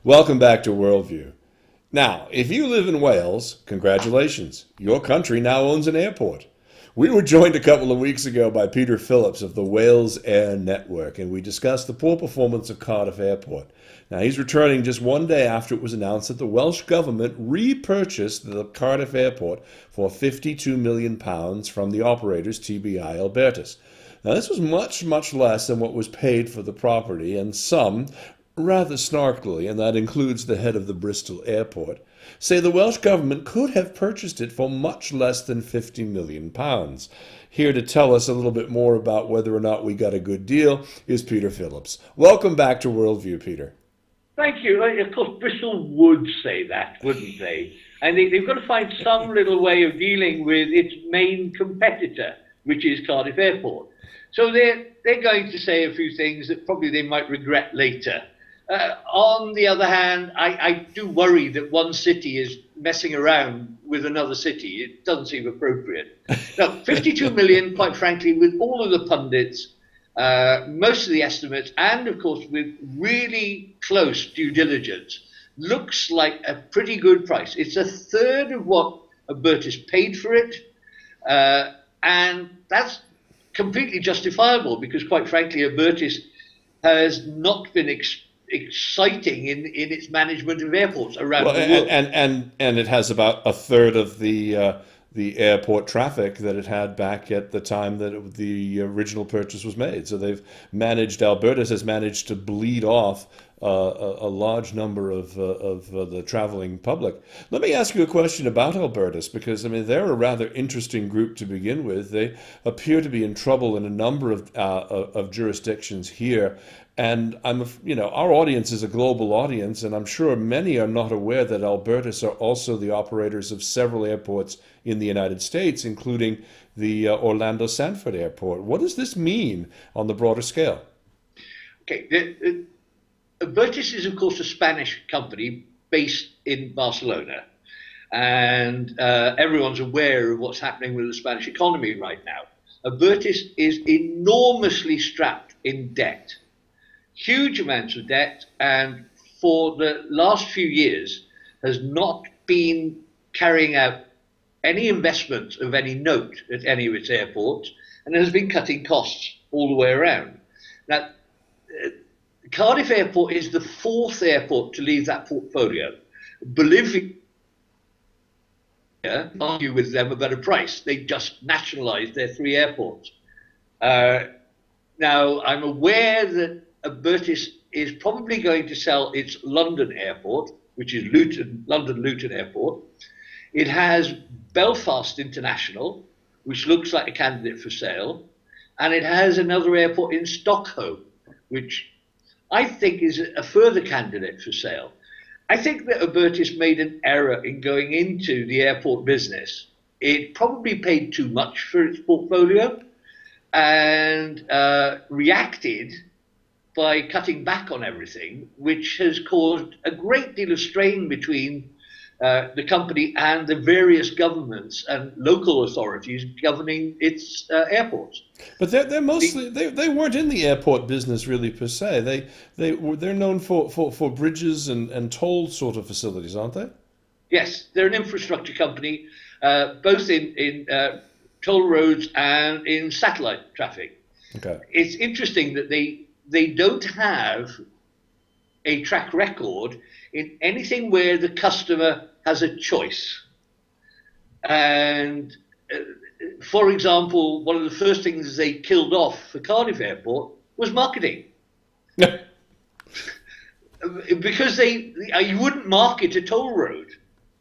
Welcome back to Worldview. Now, if you live in Wales, congratulations. Your country now owns an airport. We were joined a couple of weeks ago by Peter Phillips of the Wales Air Network, and we discussed the poor performance of Cardiff Airport. Now, he's returning just one day after it was announced that the Welsh Government repurchased the Cardiff Airport for £52 million from the operators TBI Albertus. Now, this was much, much less than what was paid for the property, and some, rather snarkily, and that includes the head of the Bristol Airport, say the Welsh Government could have purchased it for much less than £50 million. Here to tell us a little bit more about whether or not we got a good deal is Peter Phillips. Welcome back to Worldview, Peter. Thank you. Of course, Bristol would say that, wouldn't they? And they've got to find some little way of dealing with its main competitor, which is Cardiff Airport. So they're going to say a few things that probably they might regret later. On the other hand, I do worry that one city is messing around with another city. It doesn't seem appropriate. Now, 52 million, quite frankly, with all of the pundits, most of the estimates, and of course with really close due diligence, looks like a pretty good price. It's a third of what Albertus paid for it, and that's completely justifiable because, quite frankly, Albertus has not been exciting in its management of airports around the world. And it has about a third of the airport traffic that it had back at the time that the original purchase was made. So Albertus has managed to bleed off a large number of the traveling public. Let me ask you a question about Albertus, because I mean they're a rather interesting group to begin with. They appear to be in trouble in a number of jurisdictions here. And our audience is a global audience, and I'm sure many are not aware that Albertus are also the operators of several airports in the United States, including the Orlando Sanford Airport. What does this mean on the broader scale? Okay, Albertus is, of course, a Spanish company based in Barcelona, and everyone's aware of what's happening with the Spanish economy right now. Albertus is enormously strapped in debt. Huge amounts of debt, and for the last few years has not been carrying out any investment of any note at any of its airports, and has been cutting costs all the way around. Now, Cardiff Airport is the fourth airport to leave that portfolio. Bolivia argue with them about a price. They just nationalised their three airports. Now, I'm aware that Albertus is probably going to sell its London airport, which is London Luton Airport. It has Belfast International, which looks like a candidate for sale. And it has another airport in Stockholm, which I think is a further candidate for sale. I think that Albertus made an error in going into the airport business. It probably paid too much for its portfolio and reacted by cutting back on everything, which has caused a great deal of strain between the company and the various governments and local authorities governing its airports. But they're mostly they weren't in the airport business really per se. They're known for bridges and toll sort of facilities, aren't they? Yes, they're an infrastructure company, both in toll roads and in satellite traffic. Okay. It's interesting that they don't have a track record in anything where the customer has a choice. And for example, one of the first things they killed off for Cardiff Airport was marketing. Because you wouldn't market a toll road.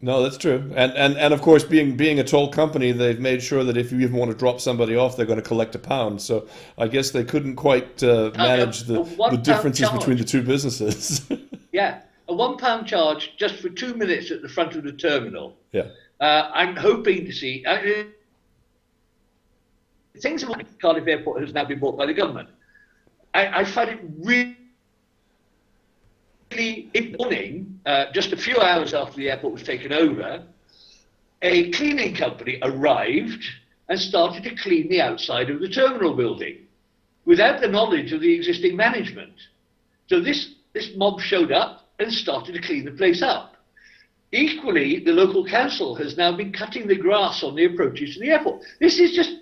No, that's true. And of course, being a toll company, they've made sure that if you even want to drop somebody off, they're going to collect a pound. So I guess they couldn't quite manage the differences between the two businesses. Yeah, a £1 charge just for 2 minutes at the front of the terminal. Yeah. I'm hoping to see... things like Cardiff Airport has now been bought by the government. I find it really in the morning, just a few hours after the airport was taken over, a cleaning company arrived and started to clean the outside of the terminal building without the knowledge of the existing management. So this mob showed up and started to clean the place up. Equally, the local council has now been cutting the grass on the approaches to the airport. This is just,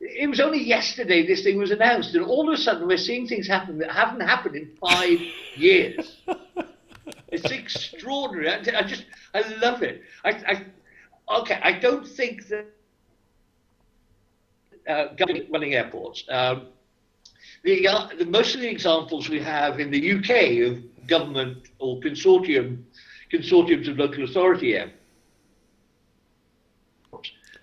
it was only yesterday this thing was announced, and all of a sudden we're seeing things happen that haven't happened in 5 years. It's extraordinary. I love it. I don't think that government running airports. Most of the examples we have in the UK of government or consortiums of local authority airports,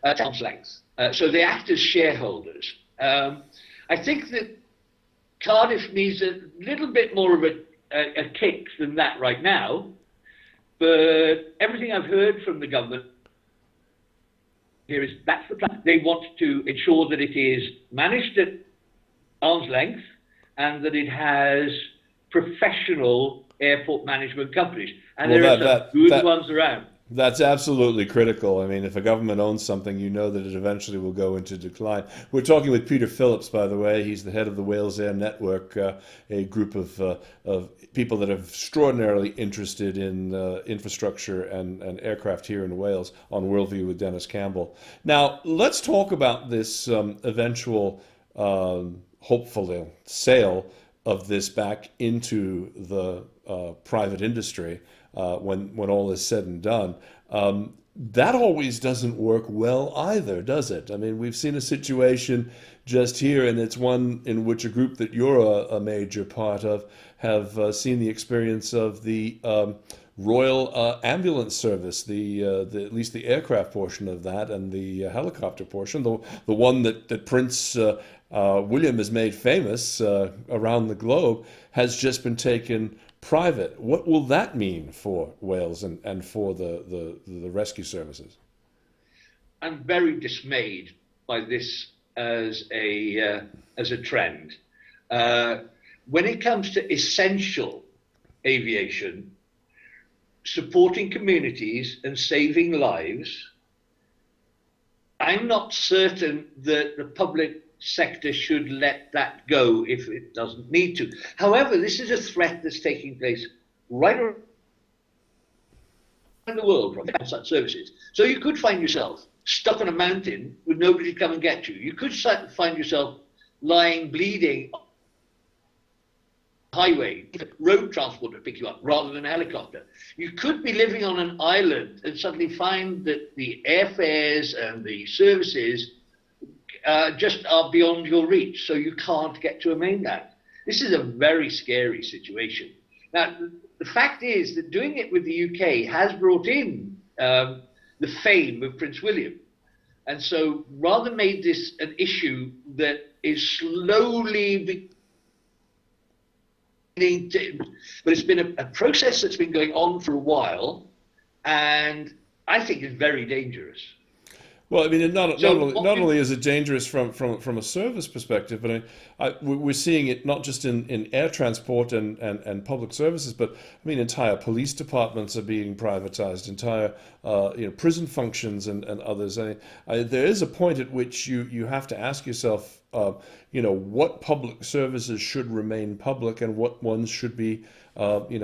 arm's length. So they act as shareholders. I think that Cardiff needs a little bit more of a kick than that right now, but everything I've heard from the government here is that's the plan. They want to ensure that it is managed at arm's length and that it has professional airport management companies. And there are some good ones around. That's absolutely critical. I mean, if a government owns something, you know that it eventually will go into decline. We're talking with Peter Phillips, by the way. He's the head of the Wales Air Network, a group of people that are extraordinarily interested in infrastructure and aircraft here in Wales, on Worldview with Denis Campbell. Now, let's talk about this eventual, hopefully, sale of this back into the private industry. When all is said and done, that always doesn't work well either, does it? I mean, we've seen a situation just here, and it's one in which a group that you're a major part of have seen the experience of the Royal Ambulance Service, at least the aircraft portion of that, and the helicopter portion, the one that Prince William has made famous around the globe, has just been taken private. What will that mean for Wales and for the rescue services? I'm very dismayed by this as a trend. When it comes to essential aviation, supporting communities and saving lives, I'm not certain that the public sector should let that go if it doesn't need to. However, this is a threat that's taking place right around the world from such services. So you could find yourself stuck on a mountain with nobody to come and get you. You could find yourself lying bleeding on the highway, road transport to pick you up rather than a helicopter. You could be living on an island and suddenly find that the airfares and the services just are beyond your reach, so you can't get to a mainland. This is a very scary situation. Now, the fact is that doing it with the UK has brought in the fame of Prince William. And so rather made this an issue that is slowly beginning to, but it's been a process that's been going on for a while, and I think is very dangerous. Well, I mean, not only is it dangerous from a service perspective, but we're seeing it not just in air transport and public services, but I mean, entire police departments are being privatized, entire prison functions and others. There is a point at which you have to ask yourself, what public services should remain public and what ones should be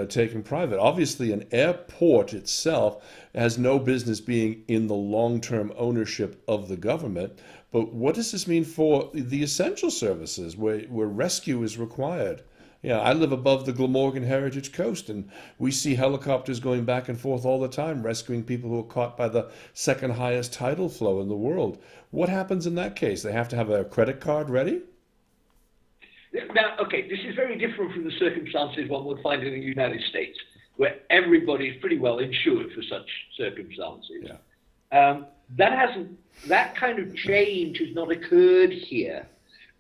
taken private. Obviously, an airport itself has no business being in the long-term ownership of the government. But what does this mean for the essential services where rescue is required? I live above the Glamorgan Heritage Coast, and we see helicopters going back and forth all the time, rescuing people who are caught by the second highest tidal flow in the world. What happens in that case? They have to have a credit card ready? Now, okay, this is very different from the circumstances one would find in the United States, where everybody is pretty well insured for such circumstances. Yeah. That kind of change has not occurred here.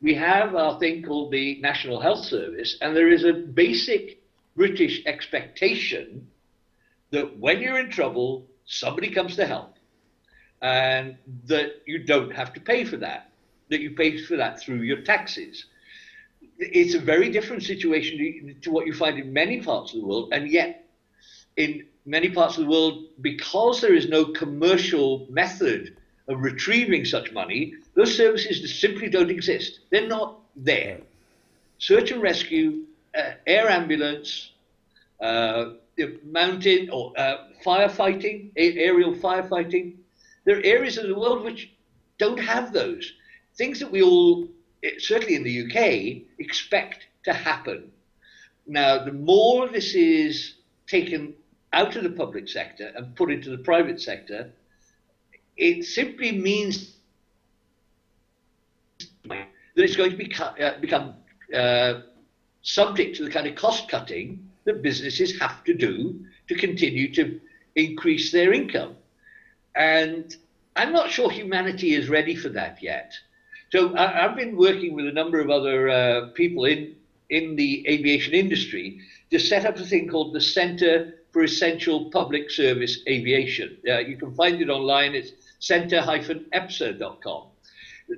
We have our thing called the National Health Service, and there is a basic British expectation that when you're in trouble, somebody comes to help, and that you don't have to pay for that you pay for that through your taxes. It's a very different situation to what you find in many parts of the world, and yet in many parts of the world, because there is no commercial method of retrieving such money, those services just simply don't exist. They're not there. Search and rescue, air ambulance, mountain or firefighting, aerial firefighting. There are areas of the world which don't have those things that we all, certainly in the UK, expect to happen. Now, the more this is taken out of the public sector and put into the private sector, it simply means that it's going to become subject to the kind of cost cutting that businesses have to do to continue to increase their income. And I'm not sure humanity is ready for that yet. So I've been working with a number of other people in the aviation industry to set up a thing called the Centre for Essential Public Service Aviation. You can find it online. It's centre-epsa.com.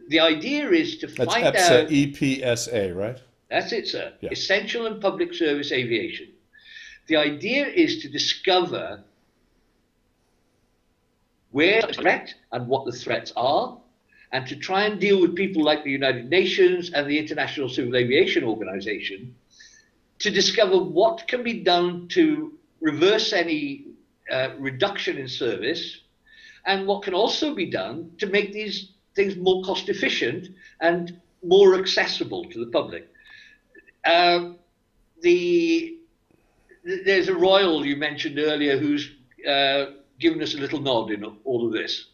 The idea is to That's find EPSA, out... E-P-S-A, right? That's it, sir. Yeah. Essential and Public Service Aviation. The idea is to discover where the threat and what the threats are, and to try and deal with people like the United Nations and the International Civil Aviation Organization to discover what can be done to reverse any reduction in service, and what can also be done to make these things more cost efficient and more accessible to the public. There's a royal you mentioned earlier who's given us a little nod in all of this.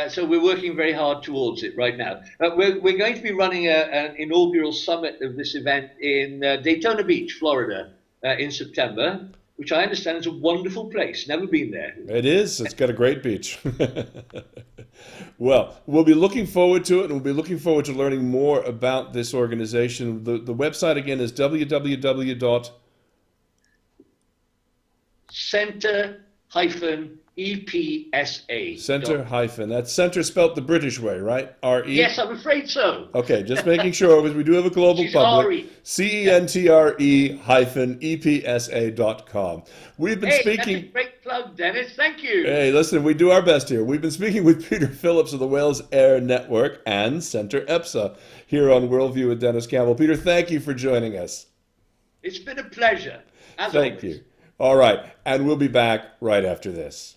So we're working very hard towards it right now. We're going to be running an inaugural summit of this event in Daytona Beach, Florida, in September, which I understand is a wonderful place. Never been there. It is. It's got a great beach. Well, we'll be looking forward to it, and we'll be looking forward to learning more about this organization. The website, again, is Center-EPSA. Center-, that's center spelt the British way, right? R-E? Yes, I'm afraid so. Okay, just making sure, because we do have a global She's public. R-E. CENTRE-EPSA.com. We've been speaking... That's a great plug, Dennis. Thank you. Hey, listen, we do our best here. We've been speaking with Peter Phillips of the Wales Air Network and Centre EPSA here on Worldview with Denis Campbell. Peter, thank you for joining us. It's been a pleasure. As Thank always. you. All right, and we'll be back right after this.